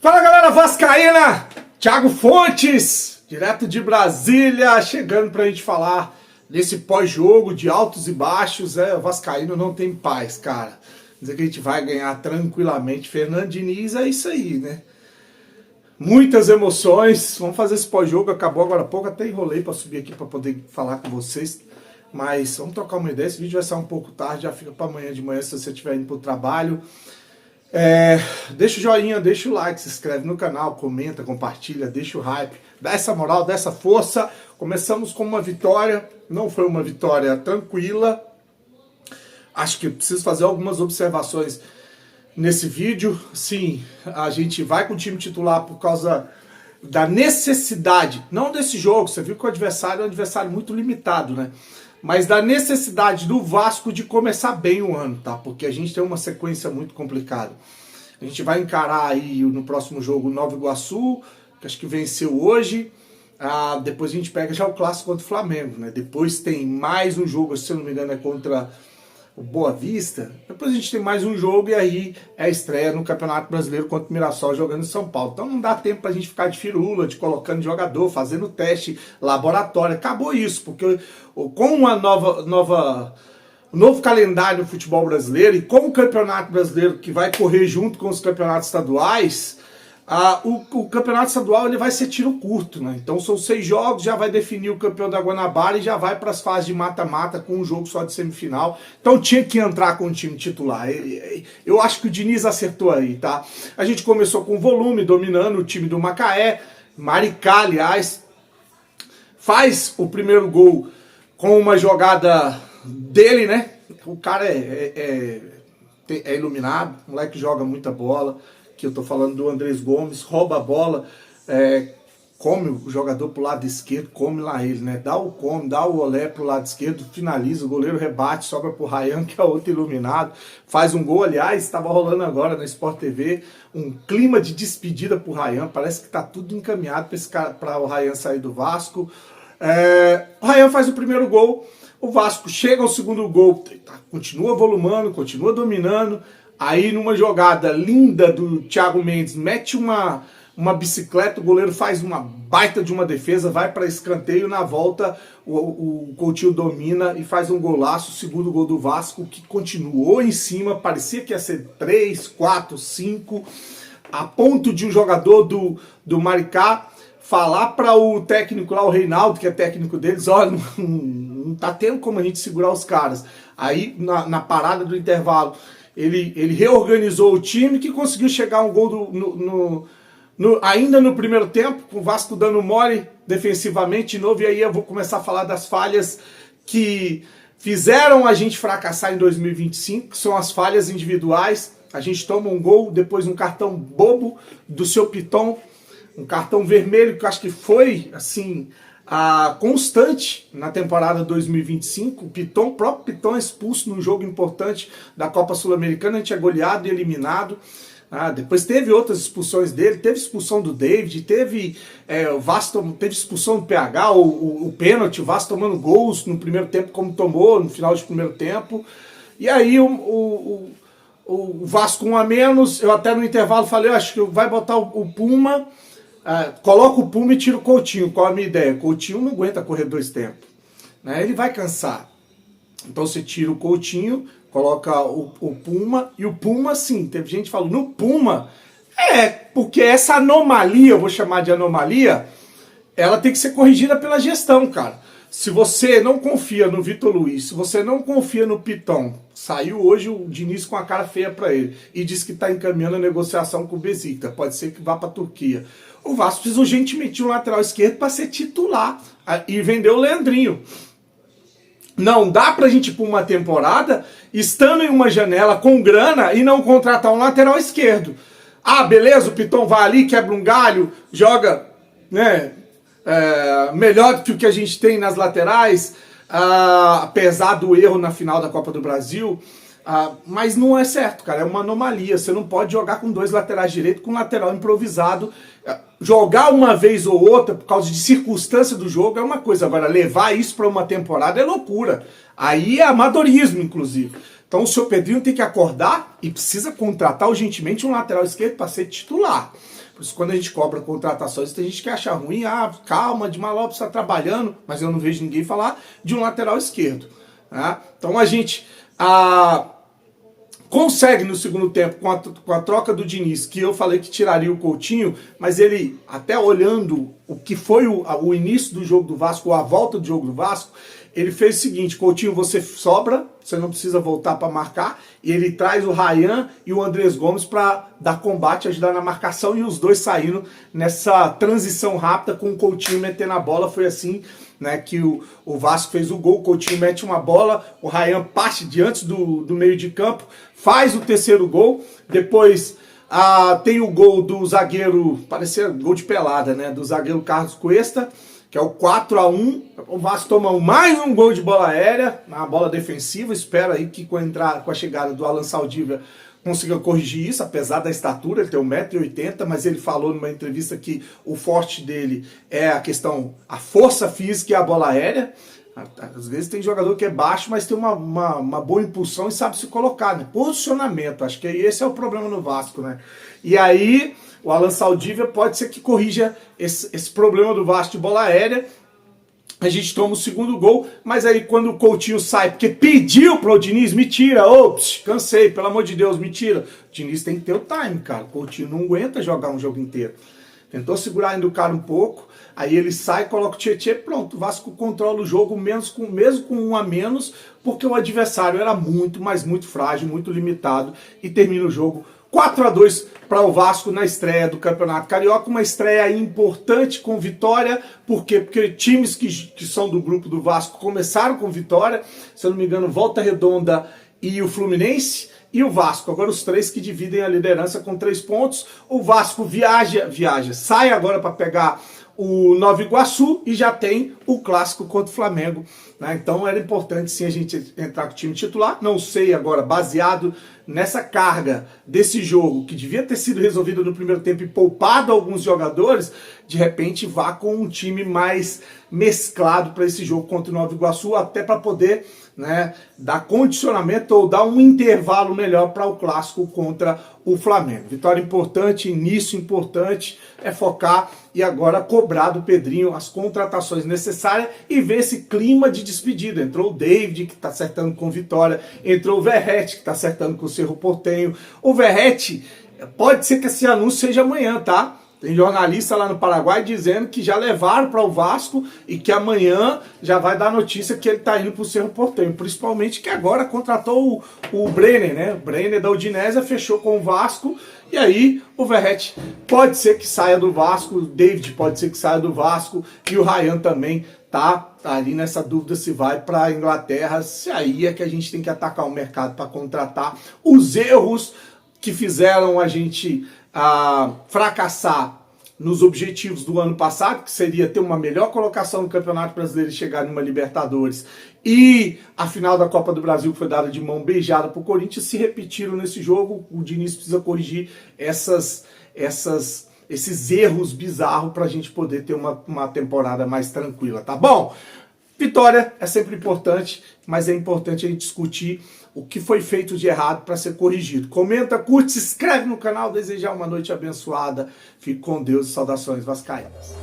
Fala galera vascaína, Thiago Fontes, direto de Brasília, chegando pra gente falar desse pós-jogo de altos e baixos. O vascaíno não tem paz, cara. Dizer que a gente vai ganhar tranquilamente. Fernando Diniz, é isso aí, né? Muitas emoções, vamos fazer esse pós-jogo, acabou agora há pouco, até enrolei pra subir aqui pra poder falar com vocês. Mas vamos trocar uma ideia, esse vídeo vai sair um pouco tarde, já fica pra amanhã de manhã se você estiver indo pro trabalho. Deixa o joinha, deixa o like, se inscreve no canal, comenta, compartilha, deixa o hype, dá essa moral, dá essa força. Começamos com uma vitória, não foi uma vitória tranquila. Acho que preciso fazer algumas observações nesse vídeo. Sim, a gente vai com o time titular por causa da necessidade, não desse jogo, você viu que o adversário é um adversário muito limitado, né? Mas da necessidade do Vasco de começar bem o ano, tá? Porque a gente tem uma sequência muito complicada. A gente vai encarar aí no próximo jogo o Nova Iguaçu, que acho que venceu hoje. Depois a gente pega já o clássico contra o Flamengo, né? Depois tem mais um jogo, se eu não me engano é contra o Boa Vista. Depois a gente tem mais um jogo e aí é a estreia no Campeonato Brasileiro contra o Mirassol jogando em São Paulo. Então não dá tempo pra gente ficar de firula, de colocando jogador, fazendo teste, laboratório. Acabou isso, porque com uma novo calendário do futebol brasileiro e com o Campeonato Brasileiro que vai correr junto com os campeonatos estaduais, o campeonato estadual ele vai ser tiro curto, né? Então são 6 jogos, já vai definir o campeão da Guanabara e já vai para as fases de mata-mata com um jogo só de semifinal. Então tinha que entrar com o time titular. Eu acho que o Diniz acertou aí, tá? A gente começou com volume, dominando o time do Macaé. Maricá, aliás, faz o primeiro gol com uma jogada dele, né? O cara é iluminado, o moleque joga muita bola. Que eu tô falando do Andrés Gomes, rouba a bola, come o jogador pro lado esquerdo, come lá ele, né? Dá o olé pro lado esquerdo, finaliza, o goleiro rebate, sobra pro Ryan, que é outro iluminado, faz um gol. Aliás, estava rolando agora na Sport TV um clima de despedida pro Ryan, parece que tá tudo encaminhado para o Ryan sair do Vasco. O Ryan faz o primeiro gol, o Vasco chega ao segundo gol, continua volumando, continua dominando. Aí numa jogada linda do Thiago Mendes, mete uma bicicleta, o goleiro faz uma baita de uma defesa, vai para escanteio, na volta o Coutinho domina e faz um golaço, o segundo gol do Vasco, que continuou em cima, parecia que ia ser 3, 4, 5, a ponto de um jogador do Maricá falar para o técnico lá, o Reinaldo, que é técnico deles, olha, não tá tendo como a gente segurar os caras. Aí na parada do intervalo, ele reorganizou o time, que conseguiu chegar a um gol ainda no primeiro tempo, com o Vasco dando mole defensivamente de novo. E aí eu vou começar a falar das falhas que fizeram a gente fracassar em 2025, que são as falhas individuais. A gente toma um gol, depois um cartão bobo do seu Piton, um cartão vermelho que eu acho que foi, assim, constante na temporada 2025. O próprio Piton é expulso num jogo importante da Copa Sul-Americana, a gente é goleado e eliminado. Depois teve outras expulsões dele, teve expulsão do David, teve o Vasco teve expulsão do PH, o pênalti, o Vasco tomando gols no primeiro tempo como tomou no final de primeiro tempo. E aí o Vasco 1 a menos, eu até no intervalo falei, acho que vai botar o Puma, coloca o Puma e tira o Coutinho. Qual a minha ideia? O Coutinho não aguenta correr 2 tempos, né? Ele vai cansar. Então você tira o Coutinho, coloca o Puma, e o Puma, sim, teve gente que falou, no Puma, porque essa anomalia, eu vou chamar de anomalia, ela tem que ser corrigida pela gestão, cara. Se você não confia no Vitor Luiz, se você não confia no Piton, saiu hoje o Diniz com a cara feia pra ele, e disse que tá encaminhando a negociação com o Besiktas, pode ser que vá pra Turquia. O Vasco precisa urgentemente um lateral esquerdo para ser titular e vender o Leandrinho. Não dá pra gente ir por uma temporada estando em uma janela com grana e não contratar um lateral esquerdo. Beleza, o Piton vai ali, quebra um galho, joga, né, melhor do que o que a gente tem nas laterais, apesar do erro na final da Copa do Brasil. Mas não é certo, cara, é uma anomalia. Você não pode jogar com 2 laterais direitos, com um lateral improvisado. Jogar uma vez ou outra por causa de circunstância do jogo é uma coisa, agora levar isso para uma temporada é loucura. Aí é amadorismo, inclusive. Então o seu Pedrinho tem que acordar e precisa contratar urgentemente um lateral esquerdo para ser titular. Por isso, quando a gente cobra contratações, tem gente que acha ruim, calma, Edmar Lopes está trabalhando, mas eu não vejo ninguém falar de um lateral esquerdo. Né? Então a gente consegue no segundo tempo, com a troca do Diniz, que eu falei que tiraria o Coutinho, mas ele, até olhando o que foi o início do jogo do Vasco, ou a volta do jogo do Vasco, ele fez o seguinte: Coutinho, você sobra, você não precisa voltar para marcar, e ele traz o Ryan e o Andrés Gomes para dar combate, ajudar na marcação, e os dois saíram nessa transição rápida com o Coutinho metendo a bola. Foi assim, né, que o Vasco fez o gol. O Coutinho mete uma bola, o Ryan parte diante do meio de campo, faz o terceiro gol. Depois tem o gol do zagueiro, parecia gol de pelada, né, do zagueiro Carlos Cuesta, que é o 4-1, o Vasco toma mais um gol de bola aérea, uma bola defensiva. Espero aí que com a chegada do Alan Saldívia consiga corrigir isso, apesar da estatura, ele tem 1,80 m, mas ele falou numa entrevista que o forte dele é a força física e a bola aérea. Às vezes tem jogador que é baixo, mas tem uma boa impulsão e sabe se colocar, né? Posicionamento, acho que esse é o problema no Vasco, né? E aí o Alan Saldívia pode ser que corrija esse problema do Vasco de bola aérea. A gente toma o segundo gol, mas aí quando o Coutinho sai, porque pediu para o Diniz, me tira, cansei, pelo amor de Deus, me tira. O Diniz tem que ter o time, cara. O Coutinho não aguenta jogar um jogo inteiro. Tentou segurar ainda o cara um pouco, aí ele sai, coloca o Tietê, pronto, o Vasco controla o jogo mesmo com um a menos, porque o adversário era muito, mas muito frágil, muito limitado, e termina o jogo 4-2 para o Vasco na estreia do Campeonato Carioca, uma estreia importante com vitória. Por quê? Porque times que são do grupo do Vasco começaram com vitória, se eu não me engano, Volta Redonda e o Fluminense, e o Vasco, agora os três que dividem a liderança com 3 pontos. O Vasco sai agora para pegar o Nova Iguaçu e já tem o clássico contra o Flamengo, né? Então era importante sim a gente entrar com o time titular. Não sei agora, baseado nessa carga desse jogo, que devia ter sido resolvido no primeiro tempo e poupado alguns jogadores, de repente vá com um time mais mesclado para esse jogo contra o Nova Iguaçu, até para poder, né, dar condicionamento ou dar um intervalo melhor para o clássico contra o Flamengo. Vitória importante, início importante, é focar e agora cobrar do Pedrinho as contratações necessárias e ver esse clima de despedida. Entrou o David, que está acertando com Vitória, entrou o Verratti, que está acertando com o Cerro Porteño. O Verratti, pode ser que esse anúncio seja amanhã, tá? Tem jornalista lá no Paraguai dizendo que já levaram para o Vasco e que amanhã já vai dar notícia que ele está indo para o Cerro Porteño. Principalmente que agora contratou o Brenner, né? O Brenner da Udinese fechou com o Vasco. E aí o Verratti pode ser que saia do Vasco, o David pode ser que saia do Vasco e o Ryan também tá ali nessa dúvida se vai para a Inglaterra. Se aí é que a gente tem que atacar o mercado para contratar. Os erros que fizeram a gente fracassar nos objetivos do ano passado, que seria ter uma melhor colocação no Campeonato Brasileiro e chegar numa Libertadores, e a final da Copa do Brasil, que foi dada de mão beijada para o Corinthians, se repetiram nesse jogo. O Diniz precisa corrigir esses erros bizarros para a gente poder ter uma temporada mais tranquila, tá bom? Vitória é sempre importante, mas é importante a gente discutir o que foi feito de errado para ser corrigido. Comenta, curte, se inscreve no canal, desejar uma noite abençoada. Fique com Deus e saudações vascaínas.